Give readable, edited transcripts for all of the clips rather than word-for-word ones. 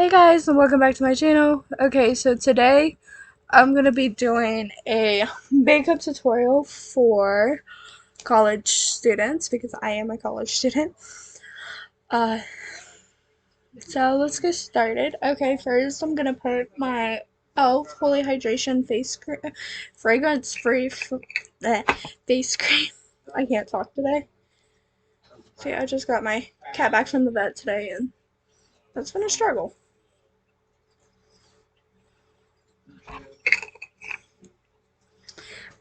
Hey guys, and welcome back to my channel. Okay, so today I'm going to be doing a makeup tutorial for college students because I am a college student. Uh, so let's get started. Okay, first I'm going to put my e.l.f. Holy Hydration face cream, fragrance-free face cream. I can't talk today. See, I just got my cat back from the vet today and that's been a struggle.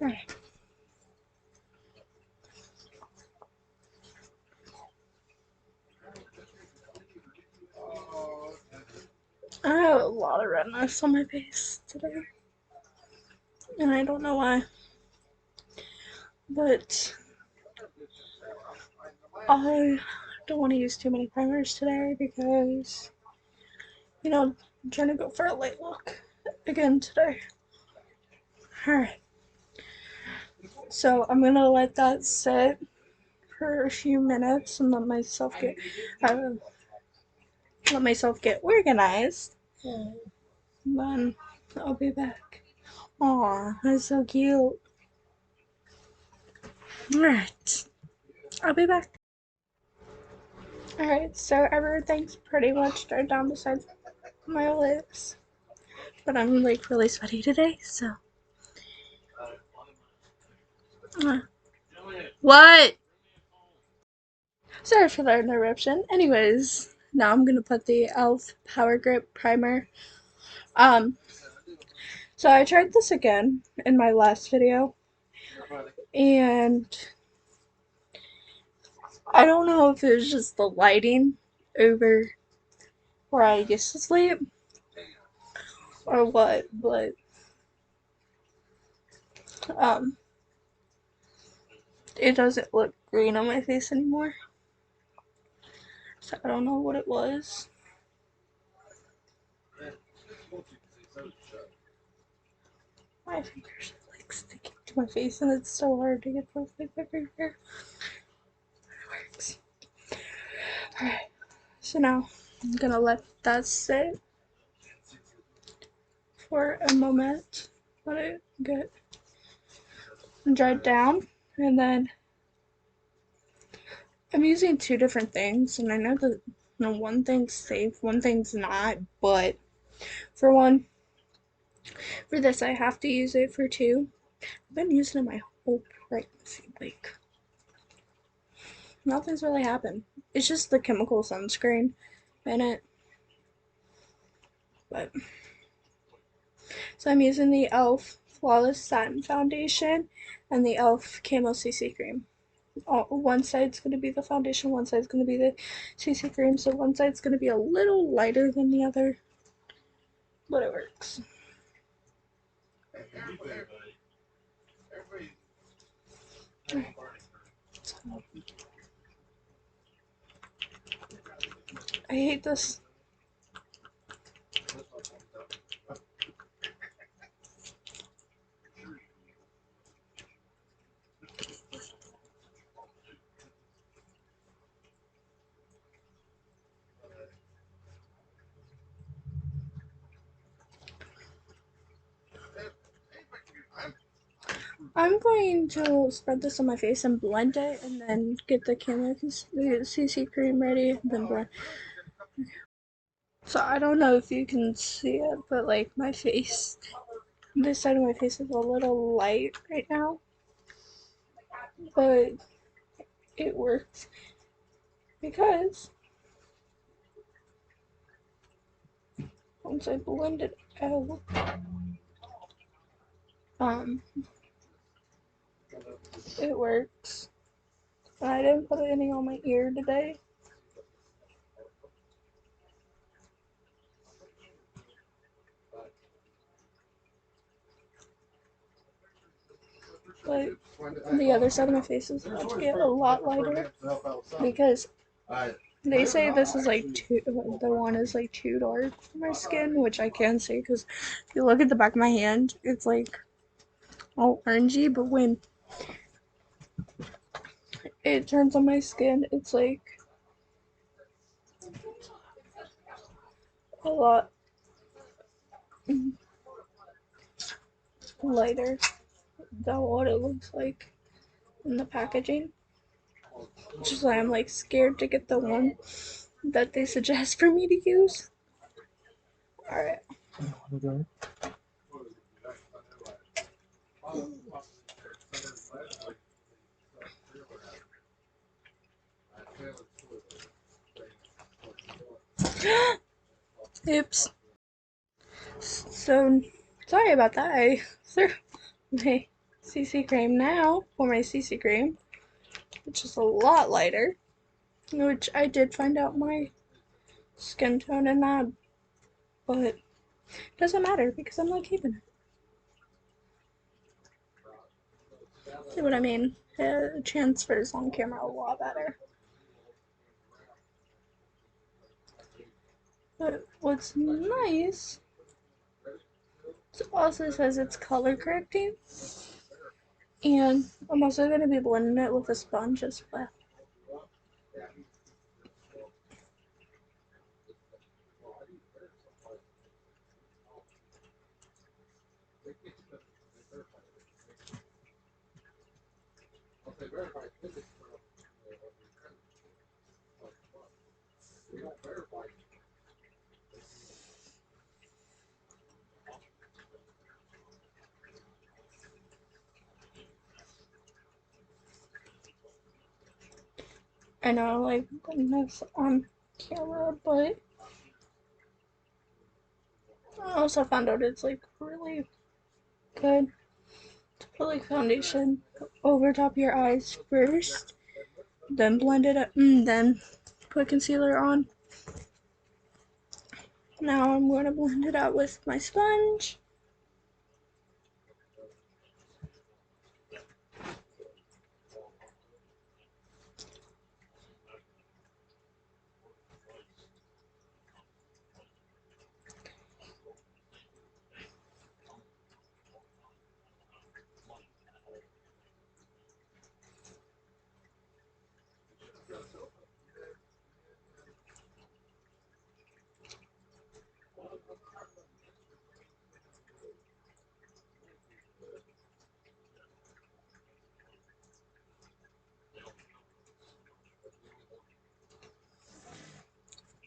Alright. I have a lot of redness on my face today, and I don't know why, but I don't want to use too many primers today because, I'm trying to go for a light look again today. Alright, so I'm gonna let that sit for a few minutes and uh, let myself get organized. And then I'll be back. Aw, that's so cute. Alright, I'll be back. Alright, so everything's pretty much dried down besides my lips. But I'm like really sweaty today, so. What? Sorry for the interruption. Anyways, now I'm gonna put the e.l.f. Power Grip Primer. Um, so I tried this again in my last video, and I don't know if it was just the lighting over where I used to sleep or what, but um, it doesn't look green on my face anymore. So I don't know what it was. My fingers are like sticking to my face and it's so hard to get those like everywhere. It works. Alright, so now I'm gonna let that sit for a moment. Let it get dried down, and then I'm using two different things, and I know that one thing's safe, one thing's not, but for one, for this I have to use it for two. I've been using it my whole pregnancy, like nothing's really happened. It's just the chemical sunscreen in it, but so I'm using the e.l.f. Flawless Satin Foundation and the e.l.f. Camo CC Cream. One side's going to be the foundation, one side's going to be the CC cream, so one side's going to be a little lighter than the other, but it works. I hate this. I'm going to spread this on my face and blend it, and then get the CC cream ready, and then blend. So I don't know if you can see it, but like my face, this side of my face is a little light right now, but it works because once I blend it out, um, it works. And I didn't put any on my ear today. But the other side of my face is about to get a lot lighter because they say this is like the one is like too dark for my skin, which I can see because if you look at the back of my hand, it's like all orangey, but when it turns on my skin, it's like a lot lighter than what it looks like in the packaging. Which is why I'm like scared to get the one that they suggest for me to use. Alright. Oops. So, sorry about that. I threw my CC cream now for my CC cream, which is a lot lighter, which I did find out my skin tone in that, but it doesn't matter because I'm not keeping it. See what I mean? It transfers on camera a lot better. But what's nice, it also says it's color correcting, and I'm also going to be blending it with a sponge as well. I know, like, putting this on camera, but I also found out it's like really good to put like foundation over top of your eyes first, then blend it up, and then put concealer on. Now I'm going to blend it out with my sponge.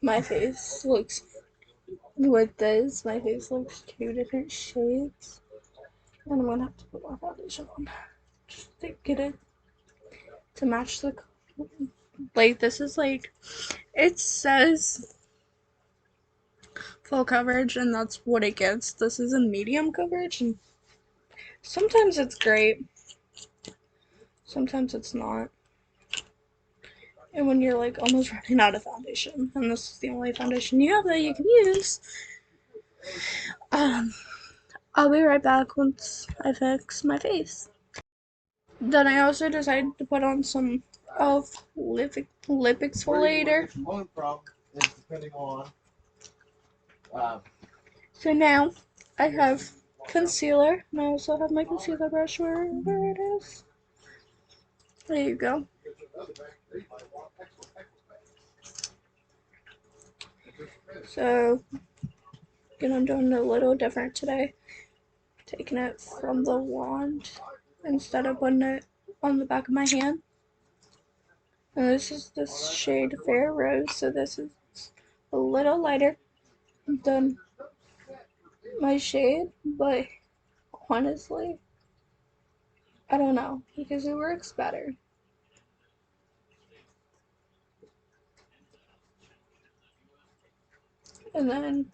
My face looks, with this, my face looks two different shades. And I'm going to have to put more foundation on just to get it to match the, like, this is like, it says full coverage and that's what it gets. This is a medium coverage and sometimes it's great, sometimes it's not. And when you're like almost running out of foundation and this is the only foundation you have that you can use, I'll be right back once I fix my face. Then I also decided to put on some e.l.f. lip exfoliator. So now I have concealer, and I also have my concealer brush wherever it is. There you go. So, I'm doing a little different today. Taking it from the wand instead of putting it on the back of my hand. And this is the shade Fair Rose, so this is a little lighter than my shade, but honestly, I don't know, because it works better. And then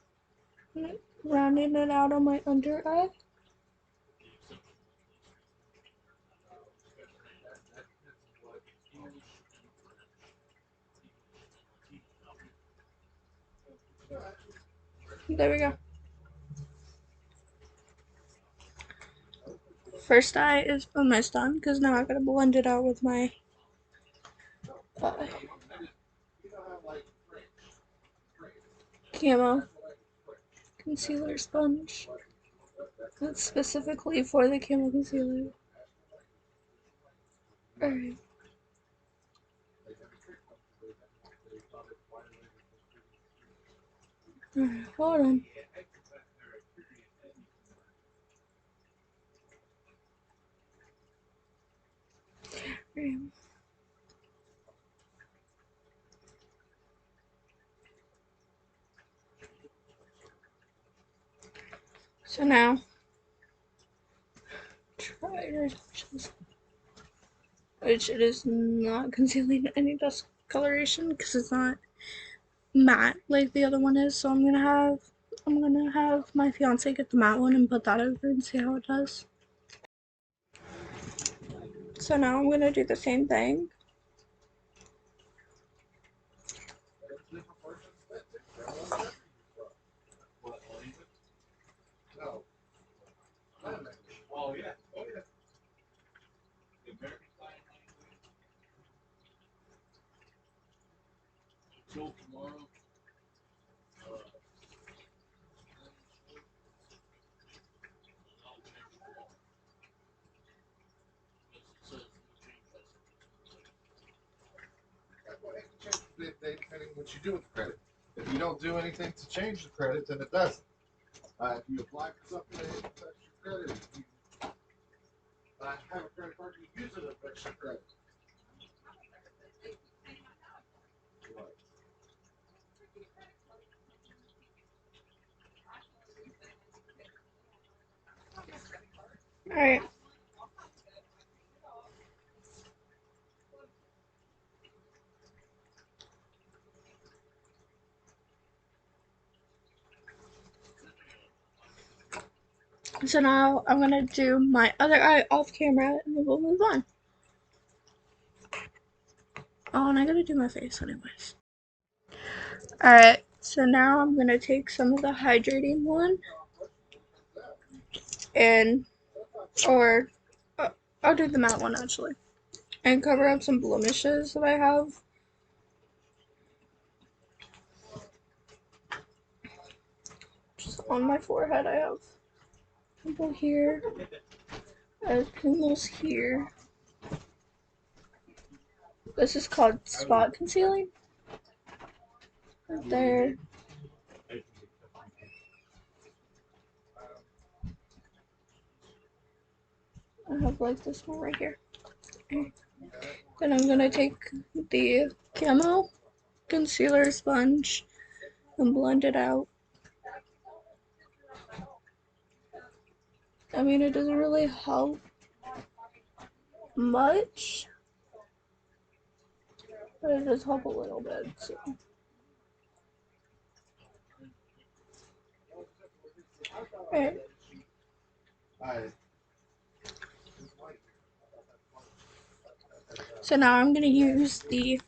rounding it out on my under eye. There we go. First eye is almost done because now I gotta blend it out with my camo concealer sponge. That's specifically for the camo concealer. Alright. Alright, hold on. So now, try your options. Which it is not concealing any discoloration because it's not matte like the other one is. So I'm gonna have my fiance get the matte one and put that over and see how it does. So now I'm gonna do the same thing. Depending on what you do with the credit. If you don't do anything to change the credit, then it doesn't. If you apply for something, it affects your credit. If you have a credit card, you use it, it affects your credit. Alright. So now I'm gonna do my other eye off camera and then we'll move on. Oh, and I gotta do my face anyways. Alright, so now I'm gonna take some of the hydrating one and, or, I'll do the matte one actually. And cover up some blemishes that I have. Just on my forehead I have pimple here. I have pimples here. This is called spot concealing. Right there. I have like this one right here. Then I'm gonna take the camo concealer sponge and blend it out. I mean, it doesn't really help much, but it does help a little bit. So. Right. So now I'm gonna use the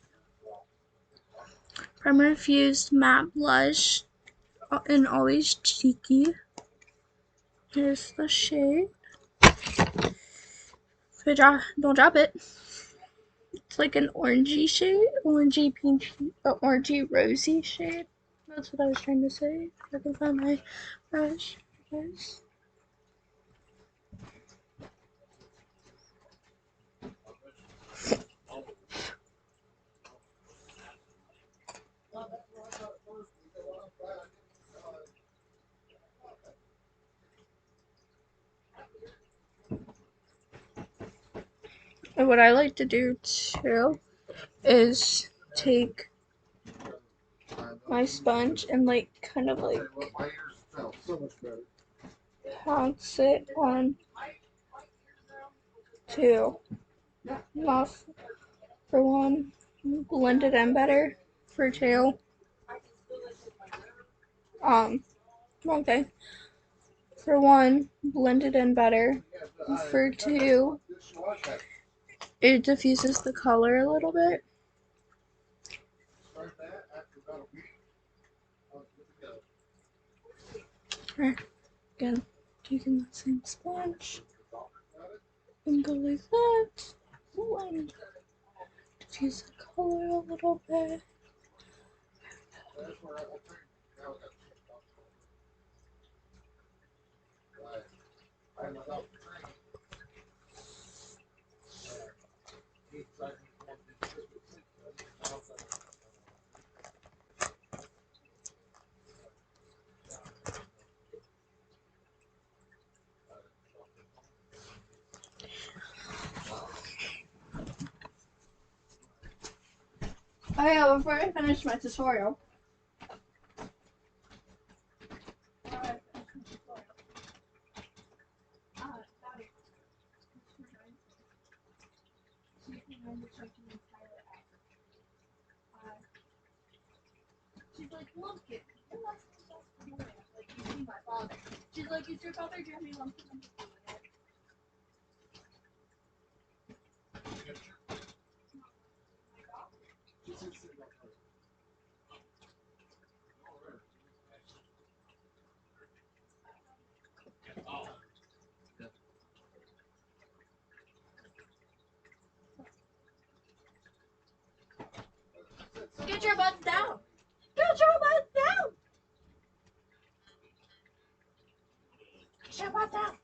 Primer Infused Matte Blush in Always Cheeky. Here's the shade. Don't drop it. It's like an orangey shade, orangey pink, orangey rosy shade. That's what I was trying to say. If I can find my brush, guys. And what I like to do too is take my sponge and like kind of like pounce it on two. Off for one, blend it in better for two. Wrong thing. For one, blend it in better. For two, it diffuses the color a little bit. Again, taking the same sponge and go like that. Blend. Diffuse the color a little bit. yeah, before I finish my tutorial. She's like, look it. You're not supposed to do it. Like, you see my father. She's like, is your father Jimmy Lumpkin? Get your butt down. Get your butt down. Get your butt down.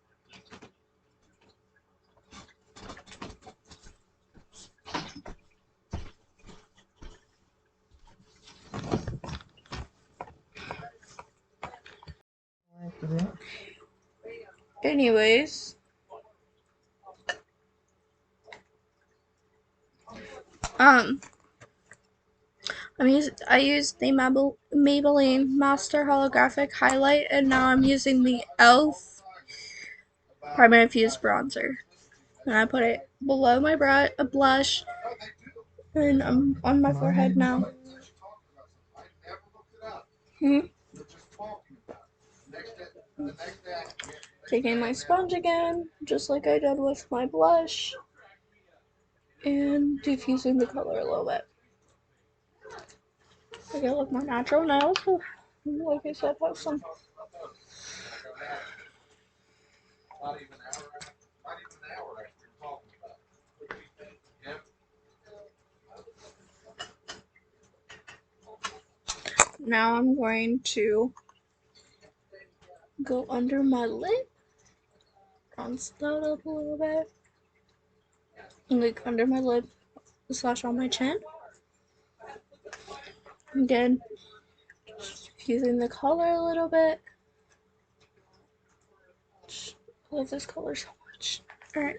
Anyways, um, I used the Maybelline Master Holographic Highlight, and now I'm using the e.l.f. Primary Infused Bronzer. And I put it below my blush, and I'm on my forehead now. Taking my sponge again, just like I did with my blush, and diffusing the color a little bit. Make it look more natural. And I also, like I said, have some. Now I'm going to go under my lip, bronze that up a little bit, and like under my lip slash on my chin. Again, using the color a little bit. I love this color so much. Alright.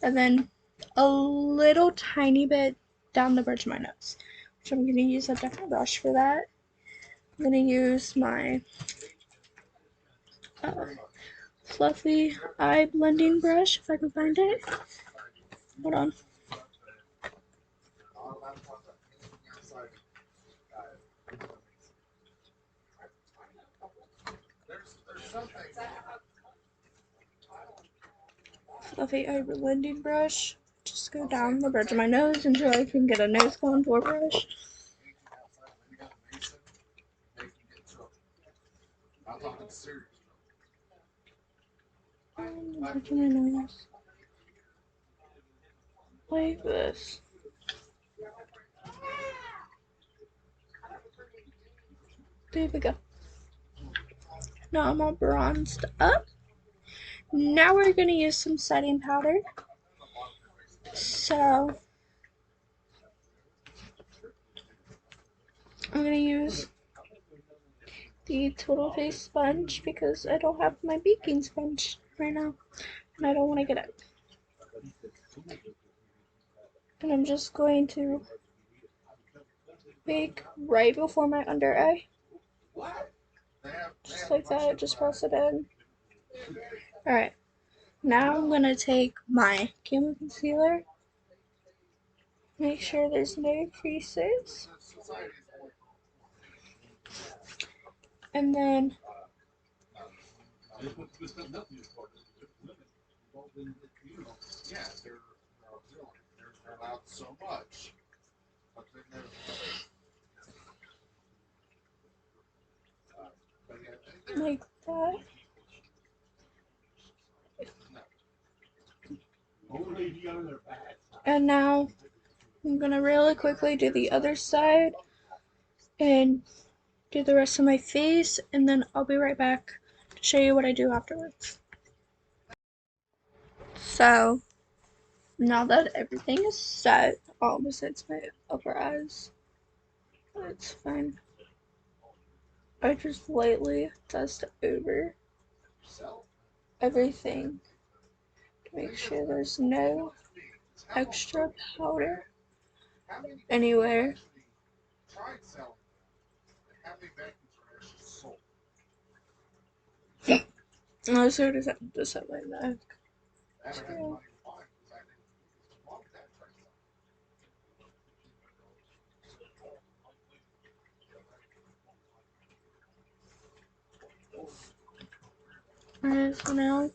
And then a little tiny bit down the bridge of my nose, which I'm going to use a different brush for that. I'm going to use my fluffy eye blending brush, if I can find it. Hold on. Fluffy eye blending brush. Just go down the bridge of my nose until I can get a nose contour brush. And the bridge of my nose. Like this. There we go. Now I'm all bronzed up. Now we're going to use some setting powder. So I'm going to use the Total Face sponge because I don't have my baking sponge right now and I don't want to get it. And I'm just going to bake right before my under eye. Just like that, just press it in. Alright, now I'm going to take my Camo Concealer. Make sure there's no creases. And then like that. And now I'm gonna really quickly do the other side and do the rest of my face, and then I'll be right back to show you what I do afterwards. So now that everything is set, all besides my upper eyes, it's fine. I just lightly dust over everything to make sure there's no extra powder anywhere. tried selling them, and how many vacuums are actually sold? Oh, so does that just at my neck? I haven't had the Too. money to buy because I didn't use them. Mom and Dad tried selling Alright, so now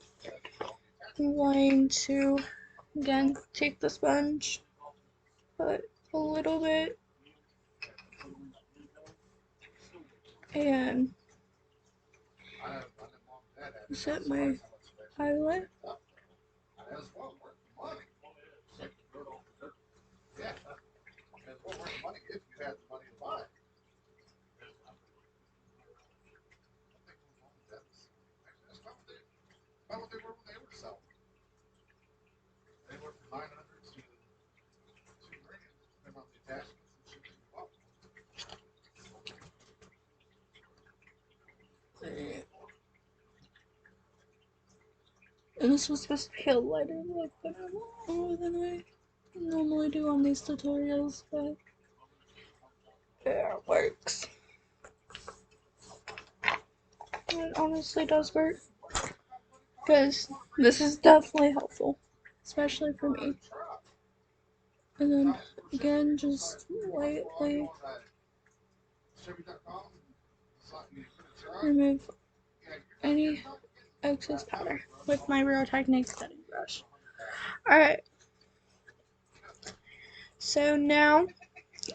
I'm going to again take the sponge, put a little bit, and I know Mom and Dad had it. set I was my surprised how much they highlight. picked up. As well worth the money. Yeah, as well worth the money if you had the money to buy it. I think Mom and Dad was actually that's about what they were when they were selling. They went from 900 to 2 grand, depending on the attachments and shipping you bought. And this was supposed to be a lighter look, but a lot more than I normally do on these tutorials, but yeah, it works. It honestly does work, because this is definitely helpful, especially for me. And then again, just lightly remove any excess powder with my Real Techniques setting brush. Alright, so now I'm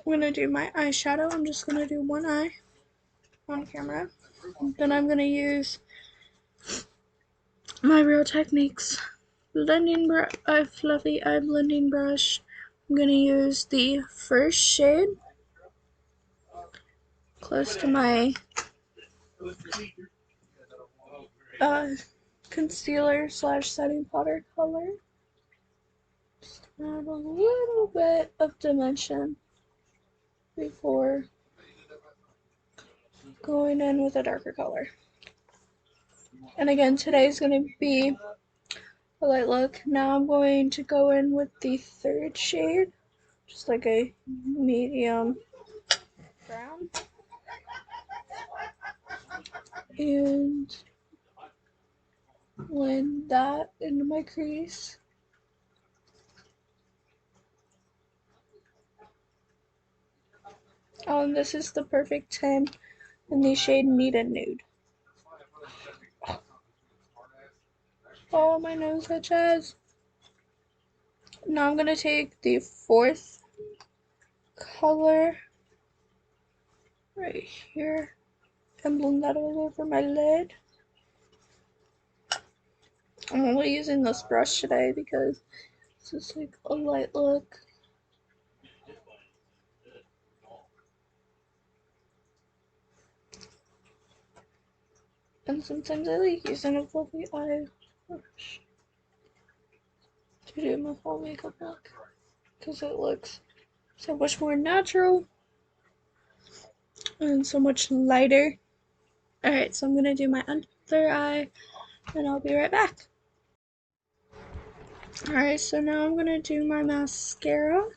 going to do my eyeshadow. I'm just going to do one eye on camera. Then I'm going to use my Real Techniques fluffy eye blending brush. I'm going to use the first shade close to my concealer slash setting powder color. Just add a little bit of dimension before going in with a darker color. And again, today's going to be a light look. Now I'm going to go in with the third shade, just like a medium brown, and blend that into my crease. Oh, and this is the perfect time in the shade Nita Nude. Oh, my nose itches. Now I'm going to take the fourth color right here and blend that all over my lid. I'm only using this brush today because it's just like a light look. And sometimes I like using a fluffy eye brush to do my full makeup look because it looks so much more natural and so much lighter. Alright, so I'm going to do my other eye and I'll be right back. Alright, so now I'm going to do my mascara.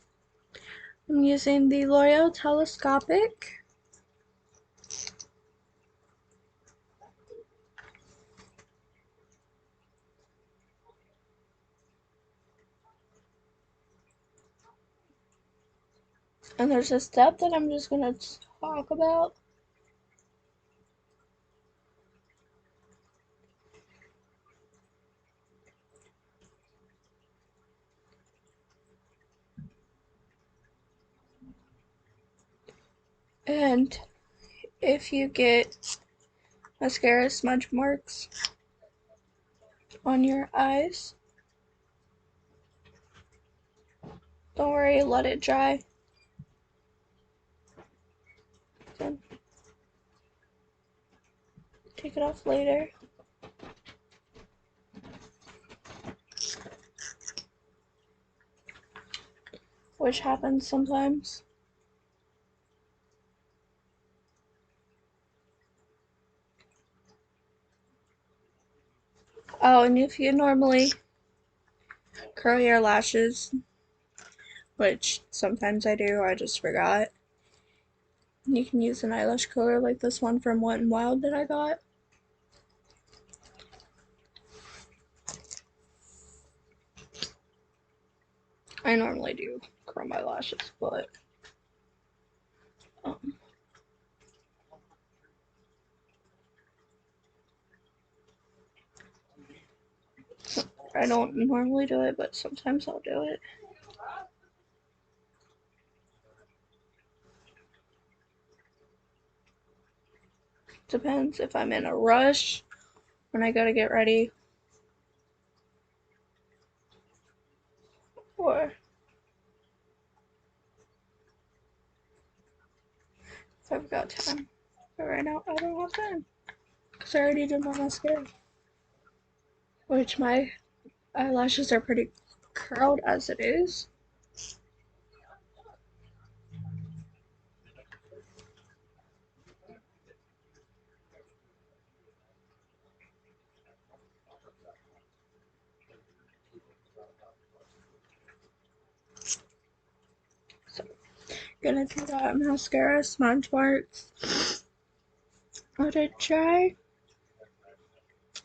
I'm using the L'Oreal Telescopic. And there's a step that I'm just going to talk about. And if you get mascara smudge marks on your eyes, don't worry, let it dry. Then take it off later. Which happens sometimes. Oh, and if you normally curl your lashes, which sometimes I do, I just forgot. You can use an eyelash curler like this one from Wet n Wild that I got. I normally do curl my lashes, but um, I don't normally do it, but sometimes I'll do it. Depends if I'm in a rush when I gotta get ready, or if I've got time. But right now, I don't have time because I already did my mascara, which my eyelashes are pretty curled as it is. So, gonna do that mascara, smudge marks. What did I try?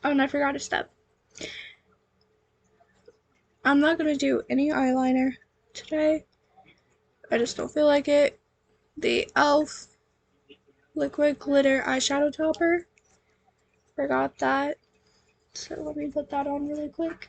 Oh, and I forgot a step. I'm not gonna do any eyeliner today. I just don't feel like it. The e.l.f. liquid glitter eyeshadow topper. Forgot that. So let me put that on really quick.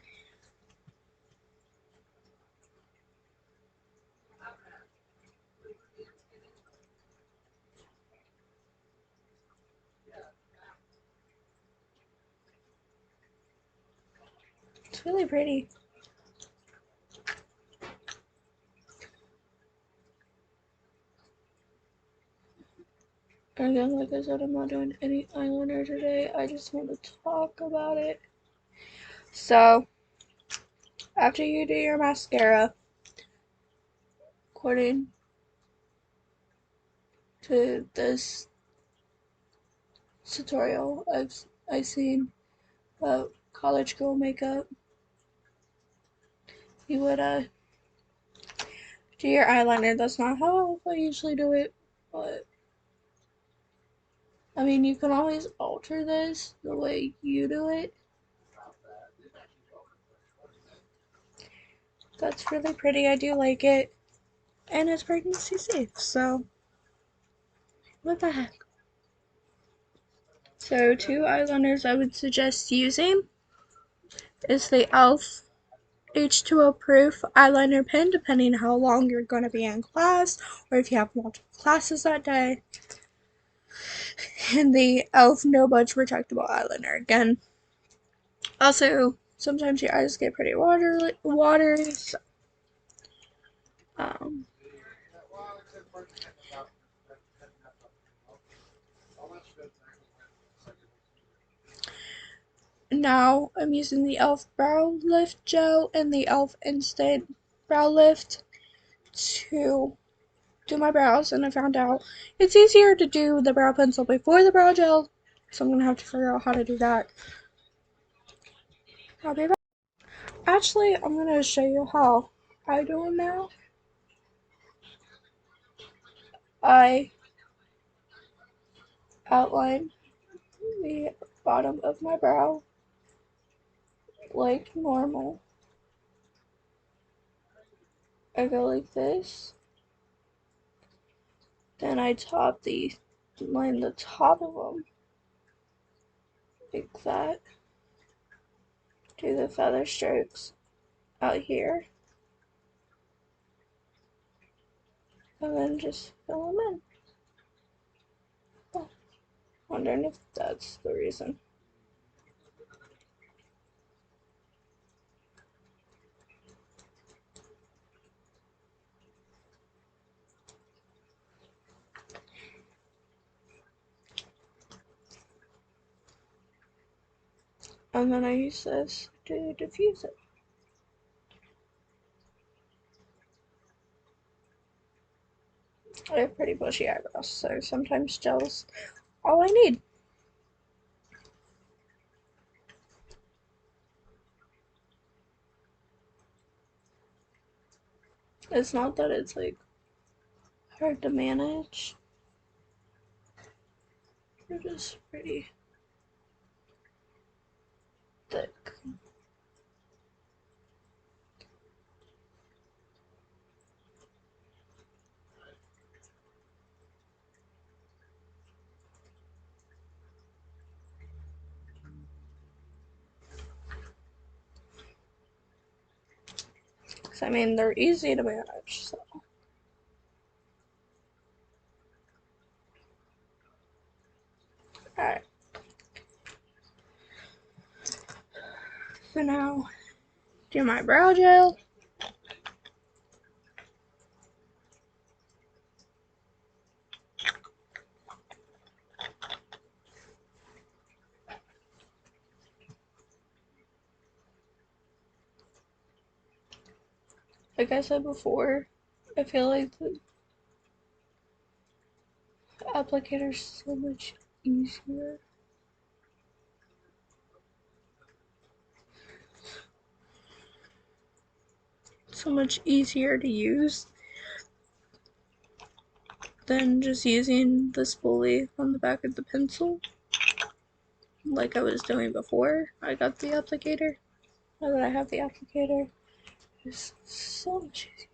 It's really pretty. Again, like I said, I'm not doing any eyeliner today. I just want to talk about it. So, after you do your mascara, according to this tutorial I've seen about college girl makeup, you would do your eyeliner. That's not how I usually do it, but I mean, you can always alter this the way you do it. That's really pretty. I do like it. And it's pregnancy safe, so what the heck? So, two eyeliners I would suggest using is the e.l.f. H2O proof eyeliner pen, depending how long you're going to be in class or if you have multiple classes that day. And the e.l.f. No Budge retractable eyeliner. Again, also, sometimes your eyes get pretty watery. So, um, now I'm using the e.l.f. Brow Lift Gel and the e.l.f. Instant Brow Lift to do my brows, and I found out it's easier to do the brow pencil before the brow gel, so I'm gonna have to figure out how to do that. I'll be back. Actually, I'm gonna show you how I do it now. I outline the bottom of my brow like normal. I go like this. Then I line the top of them like that. Do the feather strokes out here. And then just fill them in. Oh, wondering if that's the reason. And then I use this to diffuse it. I have pretty bushy eyebrows, so sometimes gel's all I need. It's not that it's like hard to manage. It is pretty thick. I mean, they're easy to manage, so. Alright. So now, do my brow gel. Like I said before, I feel like the applicator is so much easier. So much easier to use than just using the spoolie on the back of the pencil like I was doing before I got the applicator. Now that I have the applicator, it's so much easier.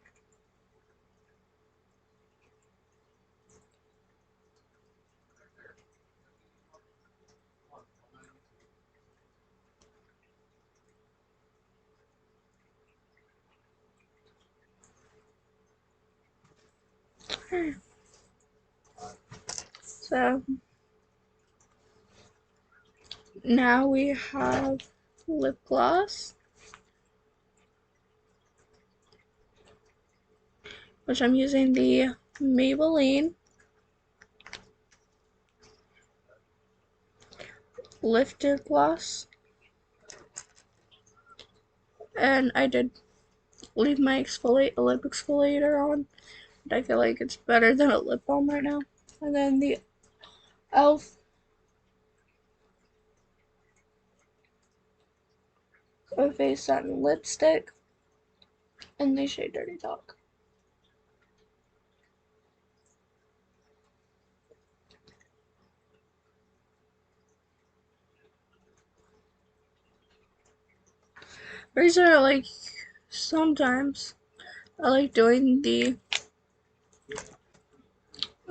So now we have lip gloss, which I'm using the Maybelline Lifter Gloss. And I did leave my lip exfoliator on. But I feel like it's better than a lip balm right now. And then the e.l.f. Face Satin Lipstick in the shade Dirty Talk. The reason I like sometimes I like doing the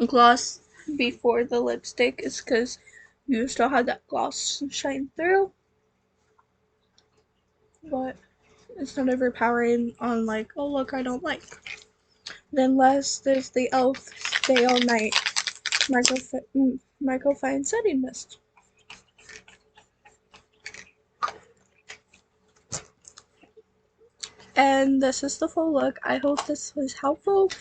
gloss before the lipstick is because you still have that gloss shine through, but it's not overpowering on like, oh look, I don't like. Then last there's the e.l.f. Stay All Night Microfine Setting Mist. And this is the full look. I hope this was helpful.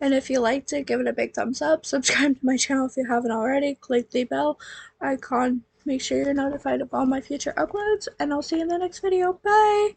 And if you liked it, give it a big thumbs up. Subscribe to my channel if you haven't already. Click the bell icon. Make sure you're notified of all my future uploads. And I'll see you in the next video. Bye!